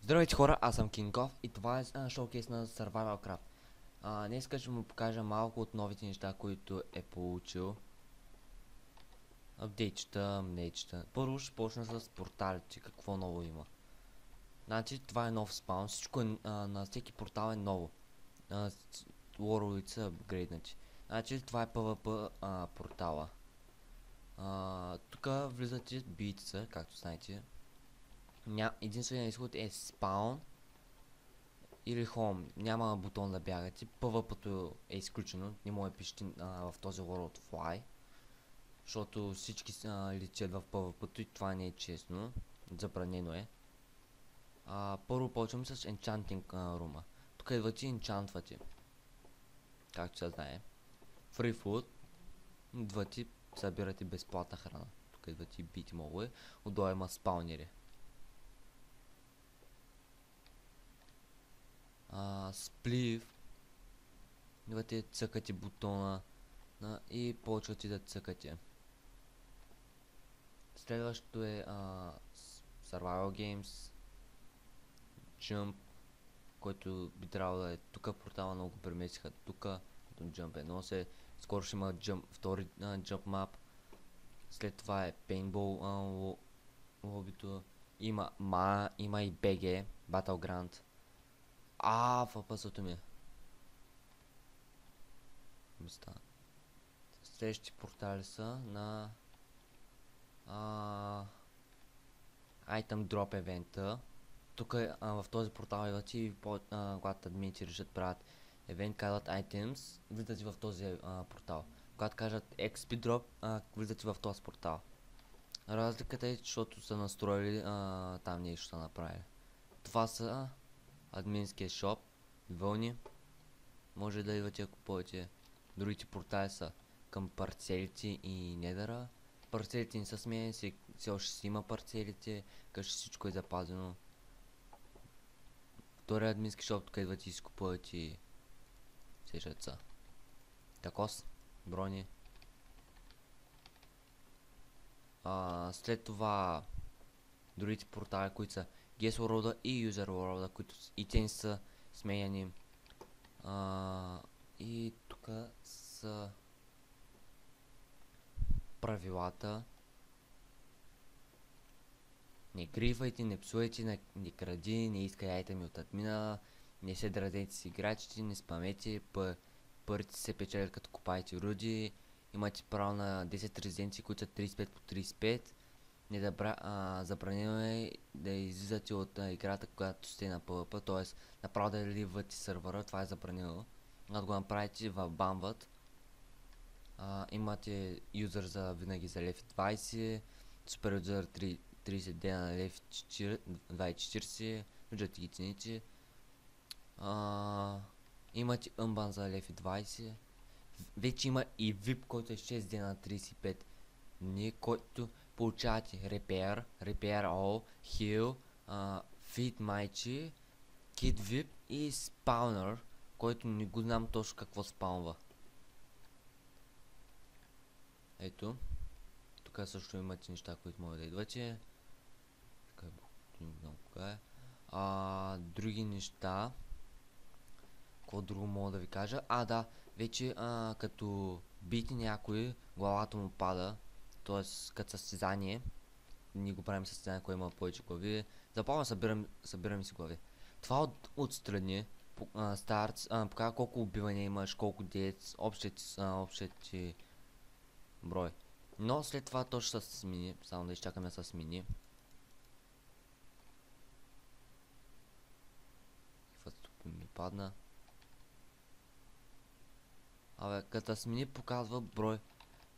Здравейте хора, аз съм Кингов и това е шоукейс на Survival Craft. Днес ще му покажа малко от новите неща, които е получил. Апдейтчета, мнечета. Първо ще почна с порталите, какво ново има. Значи това е нов спаун, всичко е, на всеки портал е ново. Лоровите са апгрейднати. Значи това е PvP портала. Тук влизате бийца, както знаете. Единственият изход е спаун или home, няма бутон да бягате. PvP-то е изключено, не може да пишете в този World Fly, защото всички летят в PvP-то и това не е честно, забранено е. Първо почвам с Enchanting Room. Тук идвате и енчантвате, както се знае. Free Food, идвате, събирате безплатна храна. Тук идвате и бити мобове, отдолу има спаунери. Сплив, идвате, цъкате бутона и почвате да цъкате. Следващото е Survival Games, Jump, който би трябвало да е тук. Портала много преместиха тук, като Jump едно се. Скоро ще има втори Jump Map. След това е Paintball лобито. Има и BG, Battleground. Въпъсото ми е. Следващите портали са на Item Drop евента. Тук в този портал идвате и когато админите решат правят евент, казват Items, влизате в този портал. Когато кажат XP Drop, влизате в този портал. Разликата е, защото са настроили там нещо са направили. Това са админския шоп, вълни. Може да идвате ако повече. Другите портали са към парцелите и недъра. Парцелите не са сменени, все още си има парцелите, къщи всичко е запазено. Втория админски шоп, тук идвате и изкупувате и сежаца. Такос, брони. След това другите портали, които са Guest World и User World, които и те не са сменяни. И тук са правилата. Не грифайте, не псуйте, не кради, не искай айтеми от админа, не се дразете с играчите, не спамете, парите се печелят като купаете руди, имате право на 10 резиденции, които са 35 по 35. Забранено е да излизате от играта, когато сте на PvP, т.е. направо да ливате сървъра, това е забранено. Когато го направите, банват. Имате юзър за винаги за лев 20, супер юзър 30 дена на лев 2040, виждате ги цените. Имате Unban за лев 20. Вече има и VIP, който е 6 дена на 35 дни, който получавате Repair All, Heal, Feed Maichi, Kid VIP и Spawner, който не го знам точно какво спаунва. Ето. Тук също имате неща, които могат да идвате. Други неща. Какво друго мога да ви кажа? Да, вече като бити някой, главата му пада. Т.е. като състезание. Ние го правим състезание, кой има повече глави. Запълно събираме си глави. Това отстрани старт показва колко убивания имаш, колко дец, общите брой. Но след това то ще се смени, само да изчакаме да се смени. Тук ми падна. Като смени показва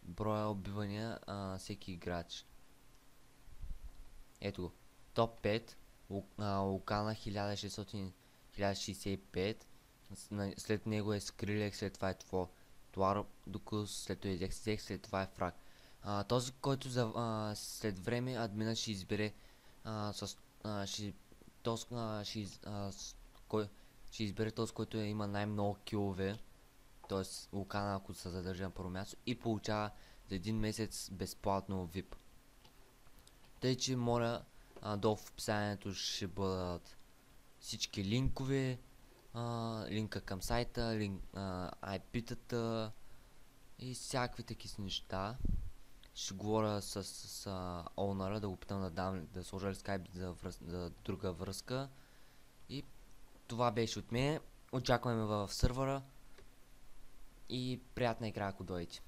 броя убивания на всеки играч. Ето го. Топ 5. Лукана 1665. След него е Скрилек, след това е Туар-Дукус, след това е Зекс, след това е Фраг. Този, който след време админа ще избере ще избере този, който има най-много килове, т.е. Лукана, ако се задържа на първо място, и получава за един месец безплатно VIP. Тъй, че моля, долу в описанието ще бъдат всички линкове, линка към сайта, IP-тата и всякакви такива неща. Ще говоря с оунъра, да го питам да сложа ли скайп за друга връзка. И това беше от мен. Очакваме в сървъра и приятна игра, ако дойдете.